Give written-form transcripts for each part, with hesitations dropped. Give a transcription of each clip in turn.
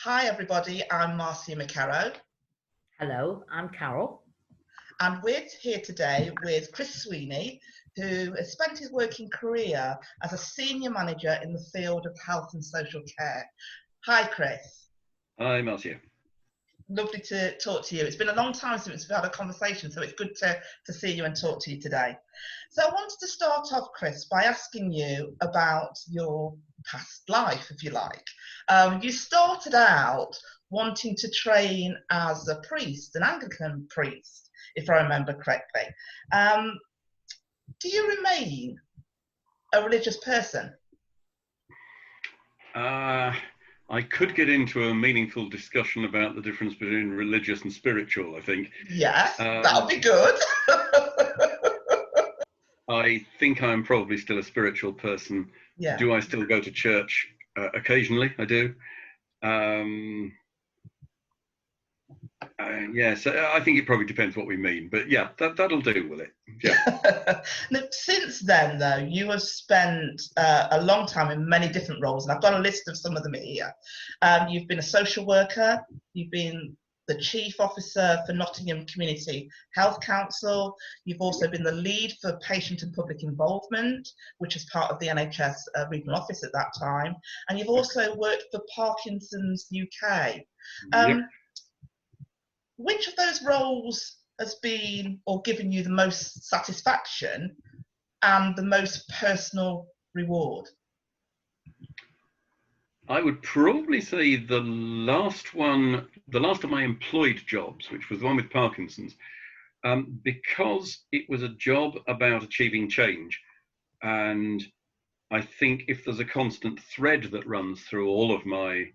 Hi everybody, I'm Marcia McKerrow. Hello, I'm Carol. And we're here today with Chris Sweeney, who has spent his working career as a senior manager in the field of health and social care. Hi Chris. Hi Marcia. Lovely to talk to you. It's been a long time since we've had a conversation, so it's good to see you and talk to you today. So I wanted to start off, Chris, by asking you about your past life, if you like. You started out wanting to train as a priest, an Anglican priest, if I remember correctly. Do you remain a religious person? I could get into a meaningful discussion about the difference between religious and spiritual, I think. Yes, that'll be good. I think I'm probably still a spiritual person. Yeah. Do I still go to church? Occasionally, I do. Yes, I think it probably depends what we mean, but yeah, that'll do, will it? Yeah. Now, since then, though, you have spent a long time in many different roles, and I've got a list of some of them here. You've been a social worker, you've been the Chief Officer for Nottingham Community Health Council, you've also been the lead for patient and public involvement, which is part of the NHS regional office at that time, and you've also worked for Parkinson's UK. Yep. Which of those roles has been or given you the most satisfaction and the most personal reward? I would probably say the last of my employed jobs, which was the one with Parkinson's, because it was a job about achieving change. And I think if there's a constant thread that runs through all of my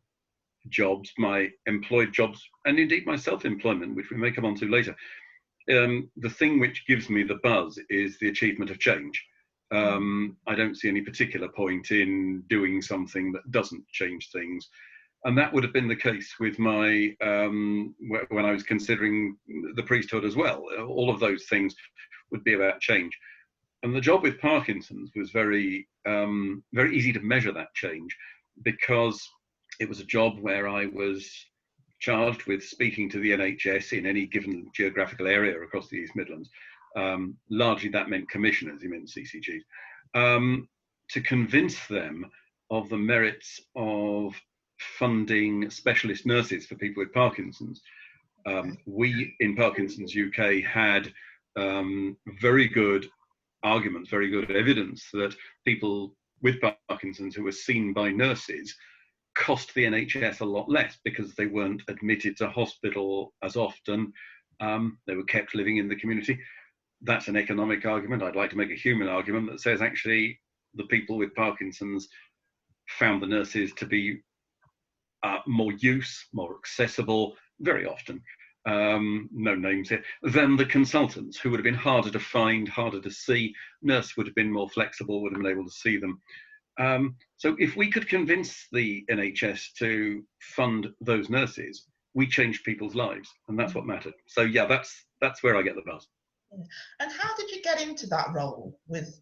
jobs, my employed jobs, and indeed my self-employment, which we may come on to later, the thing which gives me the buzz is the achievement of change. I don't see any particular point in doing something that doesn't change things. And that would have been the case with my, when I was considering the priesthood as well. All of those things would be about change. And the job with Parkinson's was very, very easy to measure that change, because it was a job where I was charged with speaking to the NHS in any given geographical area across the East Midlands. Largely that meant commissioners, he meant CCGs, to convince them of the merits of funding specialist nurses for people with Parkinson's. We in Parkinson's UK had very good arguments, very good evidence that people with Parkinson's who were seen by nurses cost the NHS a lot less because they weren't admitted to hospital as often. They were kept living in the community. That's an economic argument. I'd like to make a human argument that says actually the people with Parkinson's found the nurses to be more more accessible, very often, no names here, than the consultants, who would have been harder to find, harder to see. Nurse would have been more flexible, would have been able to see them. So if we could convince the NHS to fund those nurses, we changed people's lives, and that's what mattered. So yeah, that's where I get the buzz. And how did you get into that role with,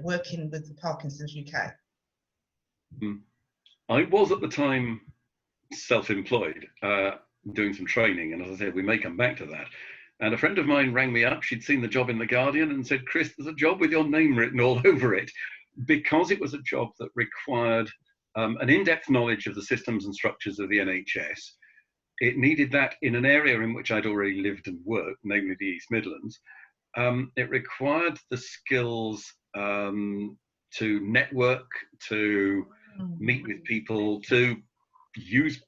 working with the Parkinson's UK? I was at the time self-employed, doing some training, and as I said, we may come back to that. And a friend of mine rang me up. She'd seen the job in The Guardian and said, "Chris, there's a job with your name written all over it." Because it was a job that required an in-depth knowledge of the systems and structures of the NHS. It needed that in an area in which I'd already lived and worked, namely the East Midlands. It required the skills to network, to meet with people, to use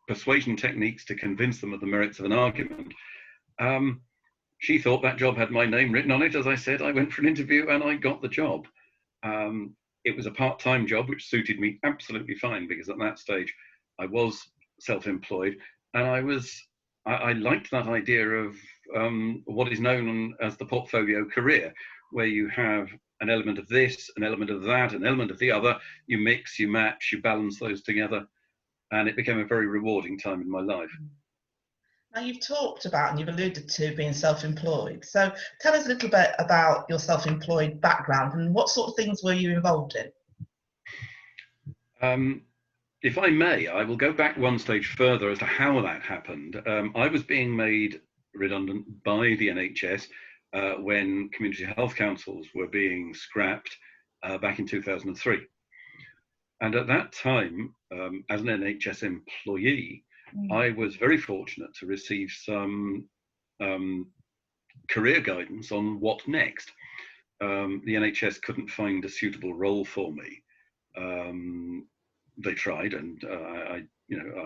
persuasion techniques to convince them of the merits of an argument. She thought that job had my name written on it. As I said, I went for an interview and I got the job. It was a part-time job, which suited me absolutely fine, because at that stage I was self-employed, and I liked that idea of what is known as the portfolio career, where you have an element of this, an element of that, an element of the other, you mix, you match, you balance those together, and it became a very rewarding time in my life. Now, you've talked about and you've alluded to being self-employed. So tell us a little bit about your self-employed background and what sort of things were you involved in? if I may, I will go back one stage further as to how that happened. I was being made redundant by the NHS when community health councils were being scrapped back in 2003. And at that time, as an NHS employee, I was very fortunate to receive some career guidance on what next. The NHS couldn't find a suitable role for me. They tried, and I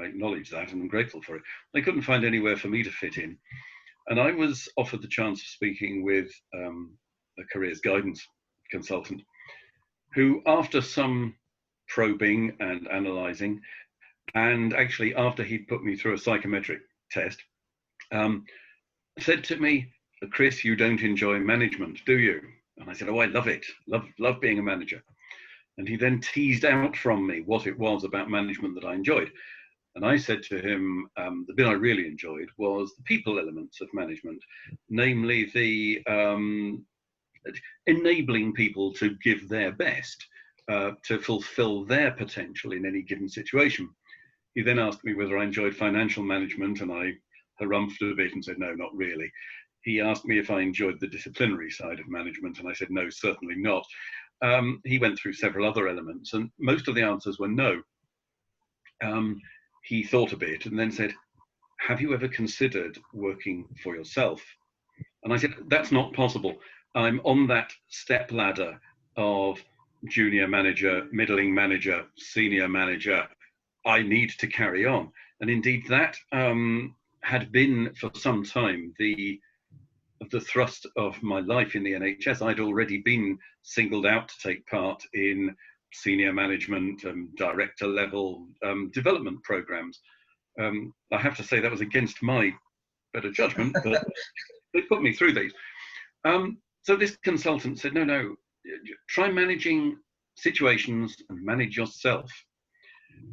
acknowledge that, and I'm grateful for it. They couldn't find anywhere for me to fit in, and I was offered the chance of speaking with a careers guidance consultant, who, after some probing and analysing, and actually after he'd put me through a psychometric test, said to me, "Chris, you don't enjoy management, do you?" And I said, "Oh, I love it. Love being a manager." And he then teased out from me what it was about management that I enjoyed. And I said to him, the bit I really enjoyed was the people elements of management, namely the enabling people to give their best, to fulfill their potential in any given situation. He then asked me whether I enjoyed financial management, and I harumphed a bit and said, no, not really. He asked me if I enjoyed the disciplinary side of management, and I said, no, certainly not. He went through several other elements, and most of the answers were no. He thought a bit and then said, have you ever considered working for yourself? And I said, that's not possible. I'm on that step ladder of junior manager, middling manager, senior manager. I need to carry on. And indeed, that had been for some time the thrust of my life in the NHS. I'd already been singled out to take part in senior management and director level development programs. I have to say that was against my better judgment, but they put me through these. So this consultant said, no, try managing situations and manage yourself.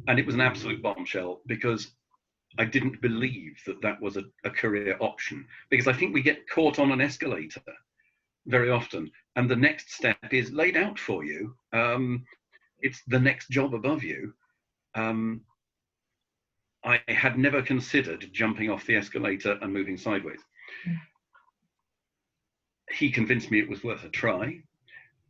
And it was an absolute bombshell, because I didn't believe that that was a career option, because I think we get caught on an escalator very often, and the next step is laid out for you. It's the next job above you. I had never considered jumping off the escalator and moving sideways. He convinced me it was worth a try.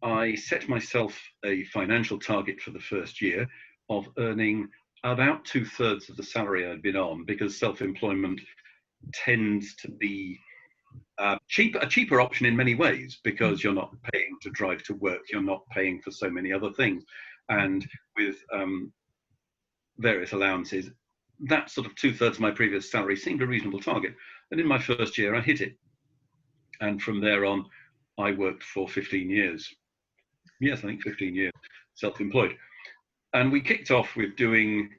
I set myself a financial target for the first year of earning about 2/3 of the salary I'd been on, because self-employment tends to be a cheaper option in many ways, because you're not paying to drive to work, you're not paying for so many other things, and with various allowances, that sort of 2/3 of my previous salary seemed a reasonable target. And in my first year I hit it, and from there on I worked for 15 years. Yes, I think 15 years self-employed. And we kicked off with doing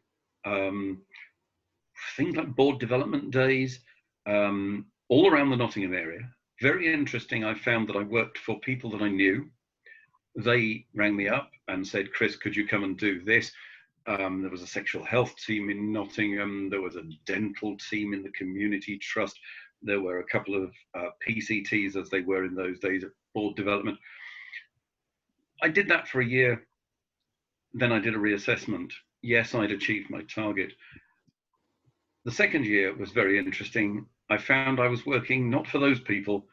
things like board development days all around the Nottingham area. Very interesting. I found that I worked for people that I knew. They rang me up and said, Chris, could you come and do this? There was a sexual health team in Nottingham. There was a dental team in the community trust. There were a couple of PCTs, as they were in those days, at board development. I did that for a year. Then I did a reassessment. Yes, I'd achieved my target. The second year was very interesting. I found I was working not for those people,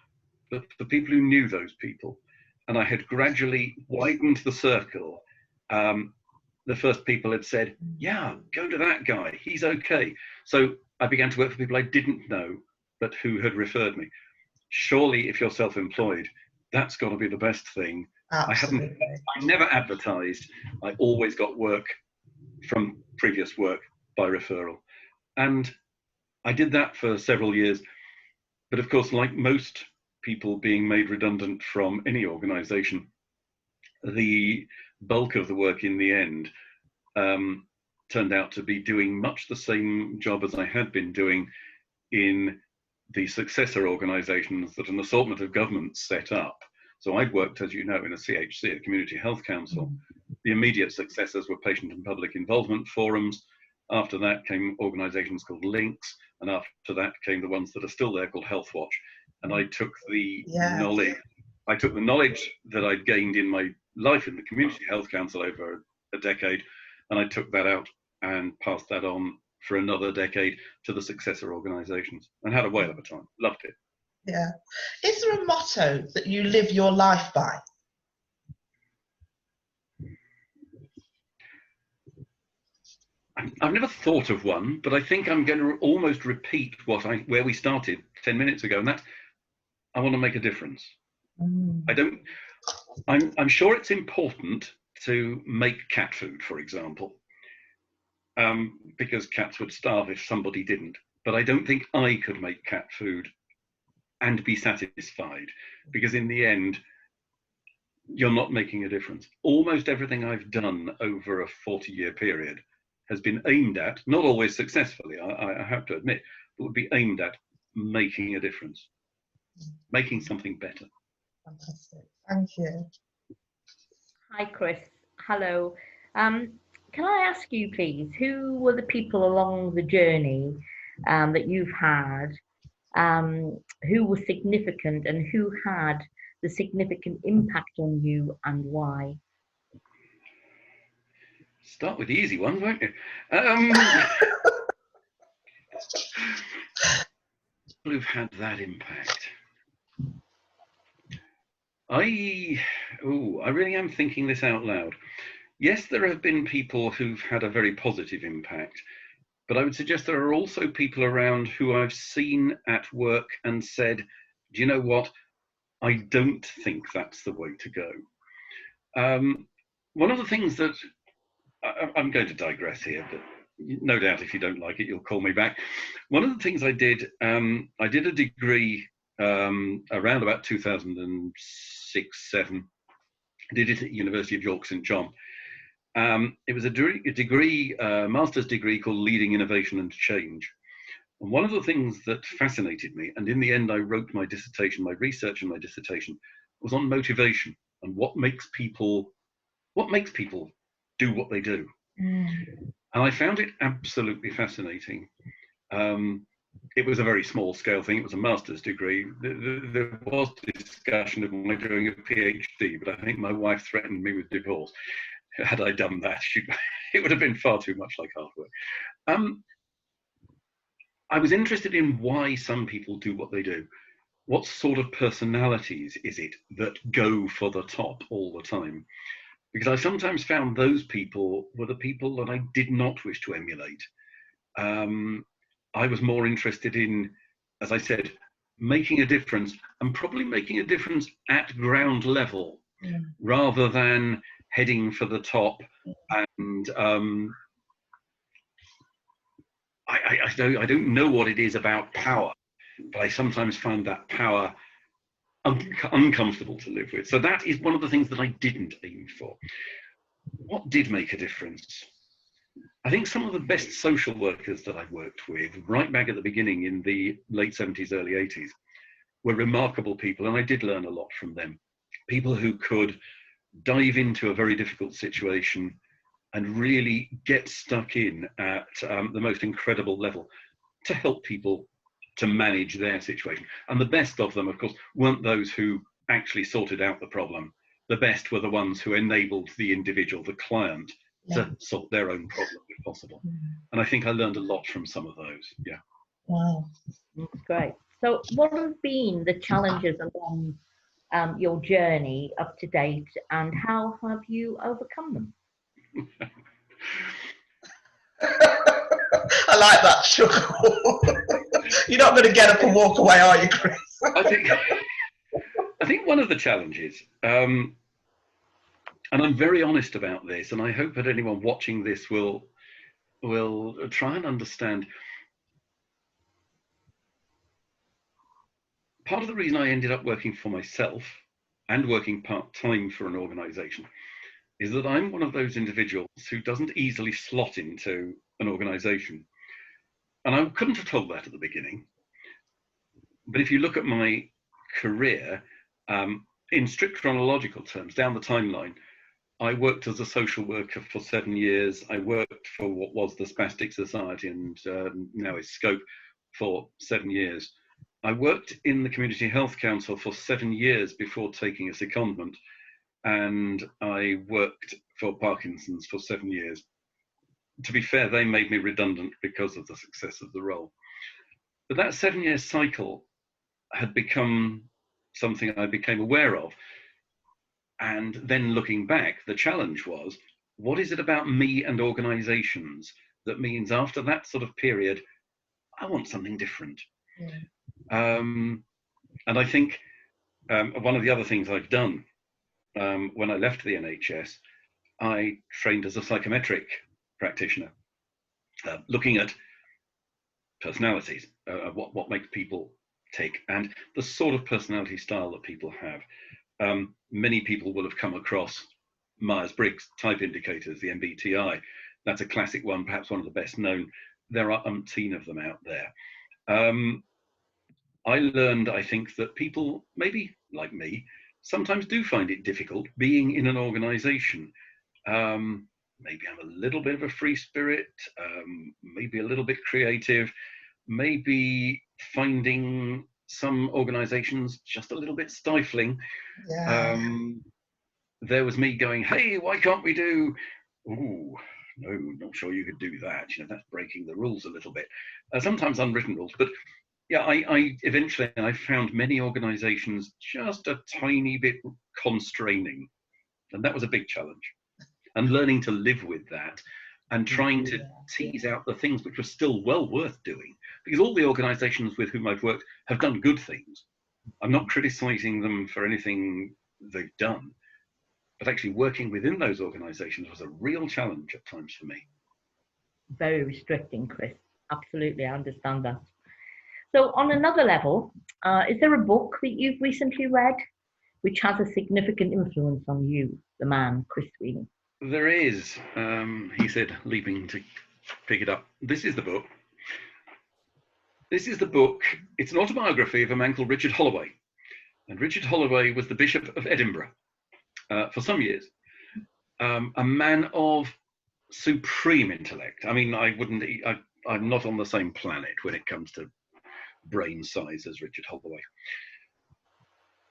but for people who knew those people. And I had gradually widened the circle. The first people had said, yeah, go to that guy, he's okay. So I began to work for people I didn't know, but who had referred me. Surely, if you're self-employed, that's got to be the best thing. Absolutely. I never advertised. I always got work from previous work by referral. And I did that for several years. But of course, like most people being made redundant from any organization, the bulk of the work in the end turned out to be doing much the same job as I had been doing in the successor organizations that an assortment of governments set up. So I'd worked, as you know, in a CHC, a Community Health Council. The immediate successors were patient and public involvement forums. After that came organizations called Links, and after that came the ones that are still there called Health Watch. And I took the knowledge that I'd gained in my life in the Community Health Council over a decade, and I took that out and passed that on for another decade to the successor organisations, and had a whale of a time. Loved it. Yeah. Is there a motto that you live your life by? I've never thought of one, but I think I'm going to almost repeat where we started 10 minutes ago, and that's, I want to make a difference. I'm sure it's important to make cat food, for example, because cats would starve if somebody didn't. But I don't think I could make cat food and be satisfied, because in the end, you're not making a difference. Almost everything I've done over a 40-year period has been aimed at, not always successfully, I have to admit, but would be aimed at making a difference, making something better. Fantastic. Thank you. Hi, Chris. Hello. Can I ask you, please, who were the people along the journey that you've had who were significant, and who had the significant impact on you, and why? Start with the easy ones, won't you? Who've had that impact? I really am thinking this out loud. Yes, there have been people who've had a very positive impact, but I would suggest there are also people around who I've seen at work and said, do you know what? I don't think that's the way to go. One of the things that I'm going to digress here, but no doubt if you don't like it, you'll call me back. One of the things I did a degree around about 2006-07. I did it at University of York, St John. It was a master's degree called Leading Innovation and Change. And one of the things that fascinated me, and in the end I wrote my dissertation, my research and my dissertation, was on motivation and what makes people do what they do. And I found it absolutely fascinating. It was a very small scale thing. It was a master's degree. There was discussion of my doing a PhD, but I think my wife threatened me with divorce. Had I done that, it would have been far too much like hard work. I was interested in why some people do what they do. What sort of personalities is it that go for the top all the time? Because I sometimes found those people were the people that I did not wish to emulate. I was more interested in, as I said, making a difference, and probably making a difference at ground level, rather than heading for the top. And I don't know what it is about power, but I sometimes find that power uncomfortable to live with. So that is one of the things that I didn't aim for. What did make a difference? I think some of the best social workers that I worked with, right back at the beginning in the late 70s, early 80s, were remarkable people, and I did learn a lot from them. People who could dive into a very difficult situation and really get stuck in at the most incredible level to help people to manage their situation. And the best of them, of course, weren't those who actually sorted out the problem. The best were the ones who enabled the individual, the client, to solve their own problem if possible. And I think I learned a lot from some of those. Yeah. Wow. Great. So what have been the challenges along your journey up to date, and how have you overcome them? I like that chuckle. You're not going to get up and walk away, are you, Chris? I think one of the challenges, and I'm very honest about this, and I hope that anyone watching this will try and understand. Part of the reason I ended up working for myself and working part-time for an organization is that I'm one of those individuals who doesn't easily slot into an organization. And I couldn't have told that at the beginning. But if you look at my career, in strict chronological terms, down the timeline, I worked as a social worker for 7 years. I worked for what was the Spastic Society and now is Scope for 7 years. I worked in the Community Health Council for 7 years before taking a secondment, and I worked for Parkinson's for 7 years. to be fair, they made me redundant because of the success of the role. But that 7-year cycle had become something I became aware of. And then looking back, the challenge was, what is it about me and organizations that means after that sort of period, I want something different? Yeah. And I think one of the other things I've done when I left the NHS, I trained as a psychometric practitioner, looking at personalities, what makes people tick, and the sort of personality style that people have. Many people will have come across Myers-Briggs type indicators, the MBTI. That's a classic one, perhaps one of the best known. There are umpteen of them out there. I learned, I think, that people, maybe like me, sometimes do find it difficult being in an organization. Maybe I'm a little bit of a free spirit, maybe a little bit creative, maybe finding some organizations just a little bit stifling. Yeah. There was me going, hey, why can't we do, ooh, no, not sure you could do that. You know, that's breaking the rules a little bit. Sometimes unwritten rules, but yeah, I eventually found many organizations just a tiny bit constraining. And that was a big challenge. And learning to live with that and trying to tease out the things which were still well worth doing. Because all the organizations with whom I've worked have done good things. I'm not criticizing them for anything they've done. But actually working within those organizations was a real challenge at times for me. Very restricting, Chris. Absolutely, I understand that. So on another level, is there a book that you've recently read which has a significant influence on you, the man, Chris Sweeney? There is, he said, leaping to pick it up. This is the book. This is the book. It's an autobiography of a man called Richard Holloway. And Richard Holloway was the Bishop of Edinburgh for some years. A man of supreme intellect. I mean, I'm not on the same planet when it comes to brain size as Richard Holloway.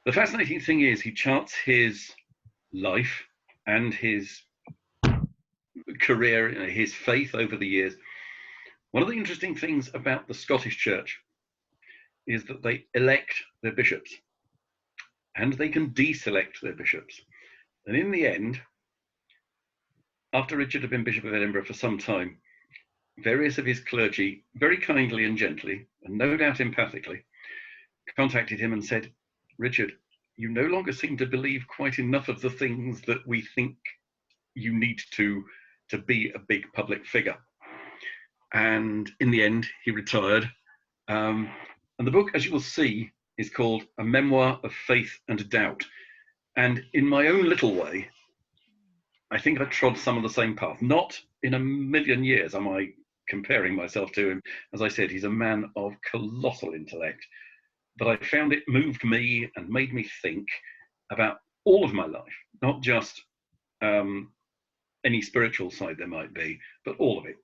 The fascinating thing is he charts his life and his career, his faith over the years. One of the interesting things about the Scottish Church is that they elect their bishops and they can deselect their bishops. And in the end, after Richard had been Bishop of Edinburgh for some time, various of his clergy, very kindly and gently, and no doubt empathically, contacted him and said, Richard, you no longer seem to believe quite enough of the things that we think you need to be a big public figure. And in the end, he retired. And the book, as you will see, is called A Memoir of Faith and Doubt. And in my own little way, I think I trod some of the same path. Not in a million years am I comparing myself to him. As I said, he's a man of colossal intellect. But I found it moved me and made me think about all of my life, not just any spiritual side there might be, but all of it.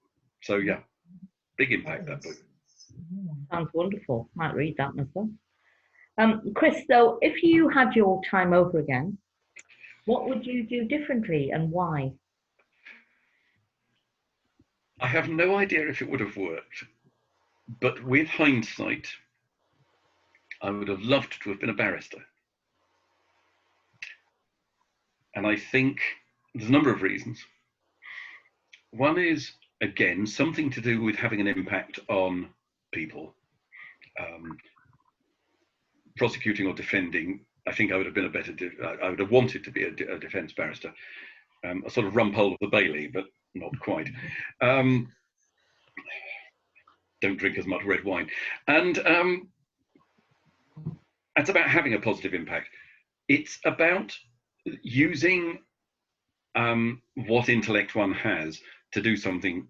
So yeah, big impact, that book. Sounds wonderful. Might read that myself. Chris, though, if you had your time over again, what would you do differently and why? I have no idea if it would have worked, but with hindsight, I would have loved to have been a barrister. And I think there's a number of reasons. One is, again, something to do with having an impact on people. Prosecuting or defending, I think I would have been I would have wanted to be a defence barrister. A sort of rumpole of the Bailey, but not quite. Don't drink as much red wine. And it's about having a positive impact. It's about using what intellect one has to do something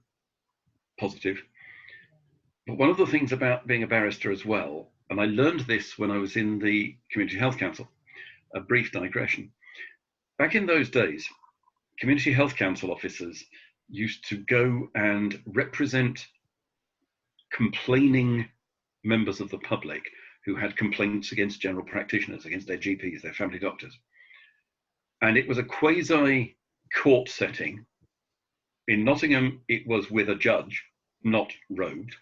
positive. But one of the things about being a barrister as well, and I learned this when I was in the Community Health Council, a brief digression. Back in those days, Community Health Council officers used to go and represent complaining members of the public who had complaints against general practitioners, against their GPs, their family doctors. And it was a quasi court setting In Nottingham, it was with a judge, not robed,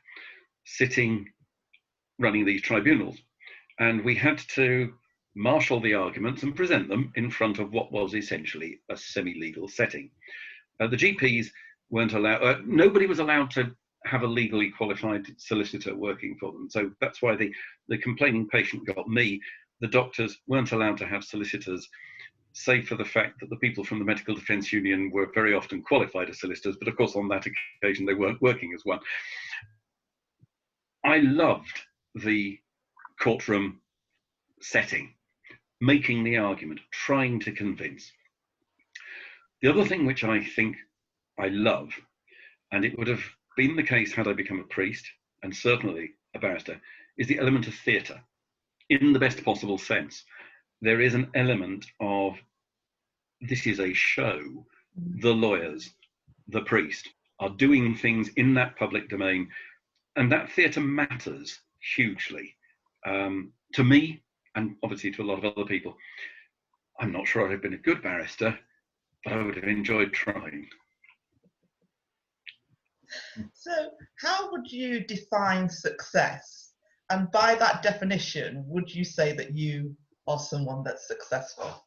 sitting, running these tribunals. And we had to marshal the arguments and present them in front of what was essentially a semi-legal setting. The GPs weren't allowed, nobody was allowed to have a legally qualified solicitor working for them. So that's why the complaining patient got me. The doctors weren't allowed to have solicitors, save for the fact that the people from the Medical Defence Union were very often qualified as solicitors, but of course on that occasion they weren't working as one. I loved the courtroom setting, making the argument, trying to convince. The other thing which I think I love, and it would have been the case had I become a priest, and certainly a barrister, is the element of theatre, in the best possible sense. There is an element of, this is a show. The lawyers, the priest, are doing things in that public domain, and that theatre matters hugely. To me, and obviously to a lot of other people. I'm not sure I'd have been a good barrister, but I would have enjoyed trying. So how would you define success? And by that definition, would you say that you are someone that's successful?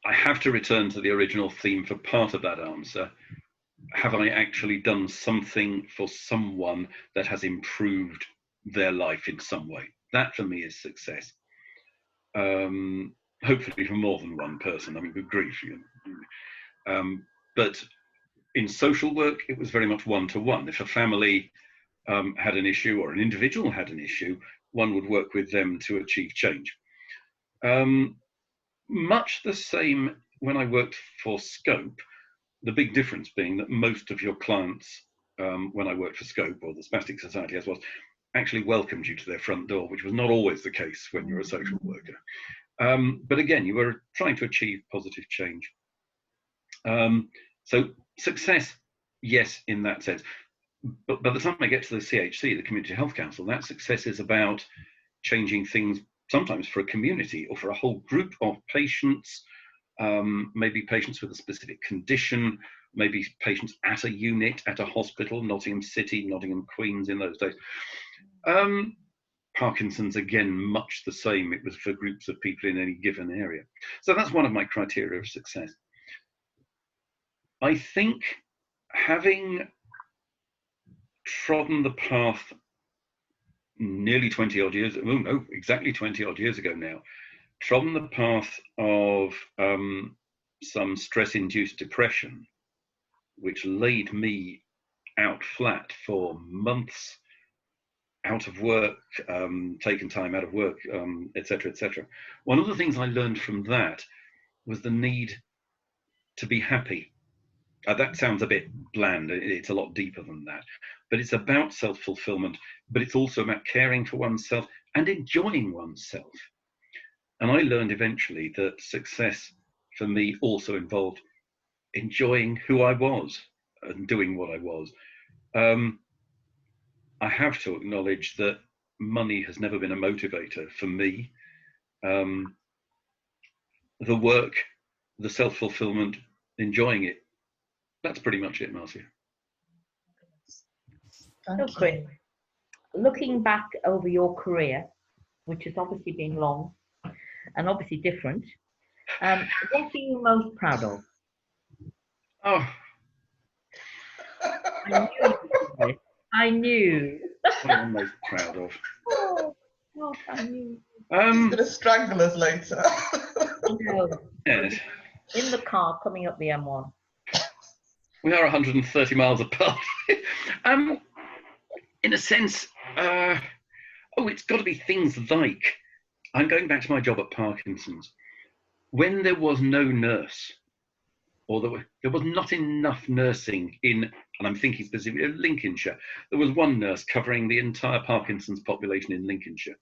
I have to return to the original theme for part of that answer. Have I actually done something for someone that has improved their life in some way? That for me is success. Hopefully for more than one person. I mean, good grief. But in social work, it was very much one-to-one. If a family had an issue or an individual had an issue, one would work with them to achieve change. Much the same when I worked for Scope, the big difference being that most of your clients, when I worked for Scope, or the Spastic Society as was, actually welcomed you to their front door, which was not always the case when you're a social worker. But again, you were trying to achieve positive change. So success, yes, in that sense. But by the time I get to the CHC, the Community Health Council, that success is about changing things, sometimes for a community or for a whole group of patients, maybe patients with a specific condition, maybe patients at a unit, at a hospital, Nottingham City, Nottingham Queens in those days. Parkinson's, again, much the same. It was for groups of people in any given area. So that's one of my criteria of success. I think having trodden the path nearly 20 odd years, oh no, exactly 20 odd years ago now, trodden the path of some stress-induced depression, which laid me out flat for months, out of work, taken time out of work, etc., etc. One of the things I learned from that was the need to be happy. That sounds a bit bland. It's a lot deeper than that. But it's about self-fulfillment, but it's also about caring for oneself and enjoying oneself. And I learned eventually that success for me also involved enjoying who I was and doing what I was. I have to acknowledge that money has never been a motivator for me. The work, the self-fulfillment, enjoying it, that's pretty much it, Marcia. So, Chris, looking back over your career, which has obviously been long and obviously different, what are you most proud of? Oh. I knew. What am I most proud of? Oh, God, I knew. He's going to strangle us later. No. Yes. In the car coming up the M1. We are 130 miles apart. In a sense, it's got to be things like, I'm going back to my job at Parkinson's. When there was no nurse, or there was not enough nursing in, and I'm thinking specifically of Lincolnshire, there was one nurse covering the entire Parkinson's population in Lincolnshire.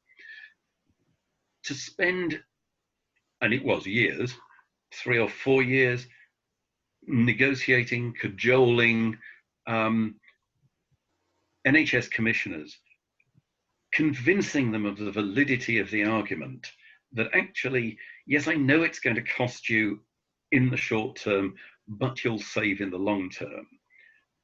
To spend, and it was years, 3 or 4 years, negotiating, cajoling, NHS commissioners, convincing them of the validity of the argument, that actually, yes, I know it's going to cost you in the short term, but you'll save in the long term.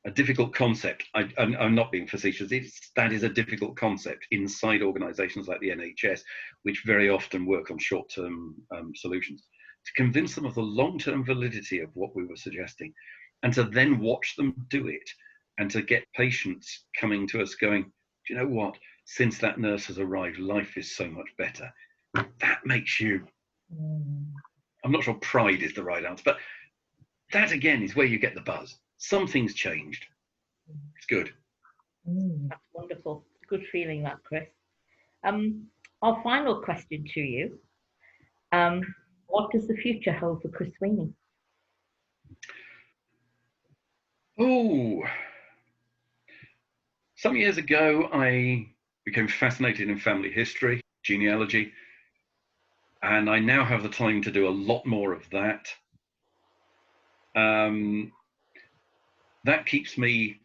A difficult concept. I'm not being facetious. That is a difficult concept inside organisations like the NHS, which very often work on short-term solutions, to convince them of the long-term validity of what we were suggesting, and to then watch them do it, and to get patients coming to us going, do you know what? Since that nurse has arrived, life is so much better. That makes you, I'm not sure pride is the right answer, but that again is where you get the buzz. Something's changed. It's good. That's wonderful. Good feeling that, Chris. Our final question to you. What does the future hold for Chris Sweeney? Oh, some years ago, I became fascinated in family history, genealogy, and I now have the time to do a lot more of that. That keeps me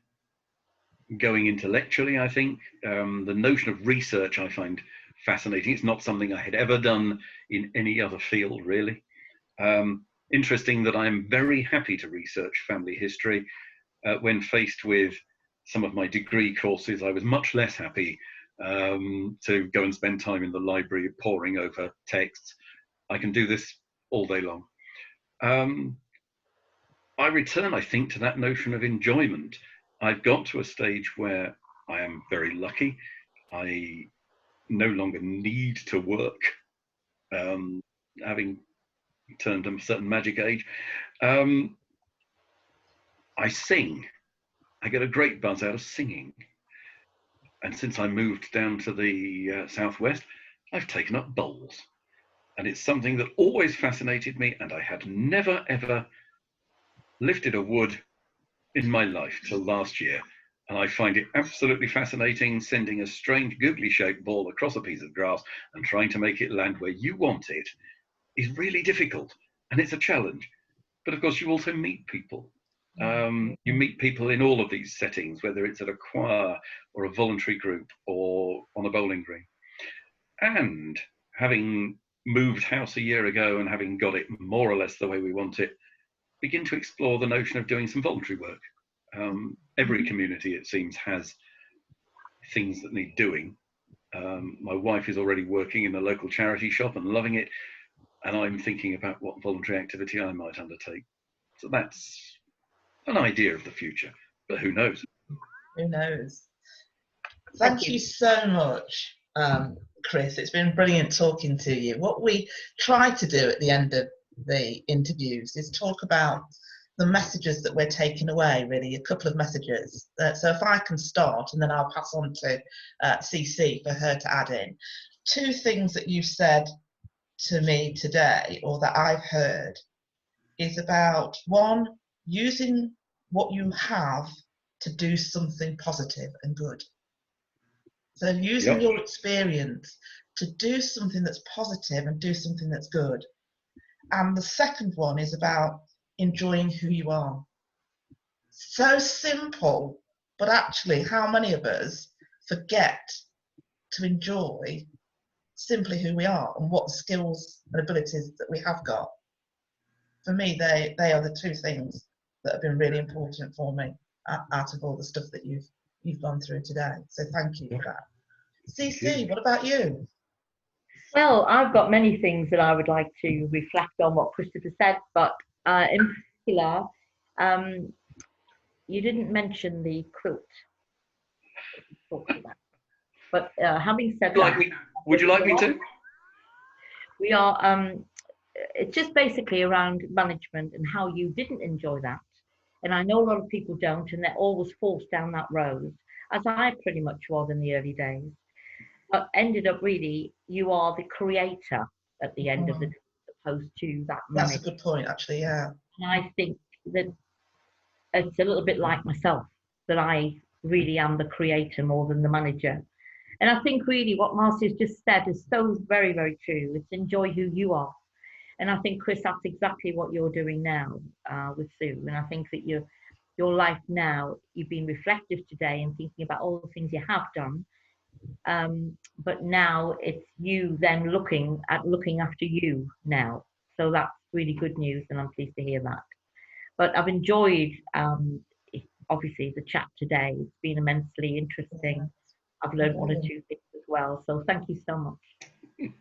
going intellectually, I think. The notion of research I find fascinating. It's not something I had ever done in any other field, really. Interesting that I'm very happy to research family history. When faced with some of my degree courses, I was much less happy to go and spend time in the library poring over texts. I can do this all day long. I return, I think, to that notion of enjoyment. I've got to a stage where I am very lucky. I no longer need to work, having turned a certain magic age. I sing. I get a great buzz out of singing. And since I moved down to the southwest, I've taken up bowls. And it's something that always fascinated me, and I had never, ever lifted a wood in my life till last year. And I find it absolutely fascinating. Sending a strange googly shaped ball across a piece of grass and trying to make it land where you want it is really difficult, and it's a challenge. But of course, you also meet people. You meet people in all of these settings, whether it's at a choir or a voluntary group or on a bowling green. And having moved house a year ago and having got it more or less the way we want it, begin to explore the notion of doing some voluntary work. Every community, it seems, has things that need doing. My wife is already working in a local charity shop and loving it, and I'm thinking about what voluntary activity I might undertake. So that's an idea of the future, but who knows? Who knows? Thank you so much, Chris. It's been brilliant talking to you. What we try to do at the end of the interviews is talk about the messages that we're taking away, really, a couple of messages. So if I can start, and then I'll pass on to CC for her to add in. Two things that you said to me today, or that I've heard, is about, one, using what you have to do something positive and good. So using your experience to do something that's positive and do something that's good. And the second one is about enjoying who you are. So simple, but actually how many of us forget to enjoy simply who we are and what skills and abilities that we have got. For me, they are the two things that have been really important for me out of all the stuff that you've gone through today. So thank you for that. CC, what about you? Well, I've got many things that I would like to reflect on what Christopher said, but in particular, you didn't mention the quilt. But having said that, would you like me to? We are. It's just basically around management and how you didn't enjoy that, and I know a lot of people don't, and they're always forced down that road, as I pretty much was in the early days. But ended up really, you are the creator at the end of the day, opposed to that money. That's a good point, actually, yeah. And I think that it's a little bit like myself, that I really am the creator more than the manager. And I think really what Marcia's just said is so very, very true. It's enjoy who you are. And I think, Chris, that's exactly what you're doing now with Sue. And I think that your life now, you've been reflective today and thinking about all the things you have done, but now it's you then looking after you now. So that's really good news, and I'm pleased to hear that. But I've enjoyed, obviously, the chat today. It's been immensely interesting. I've learned one or two things as well. So thank you so much.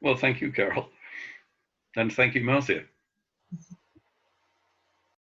Well, thank you, Carol. And thank you, Marcia.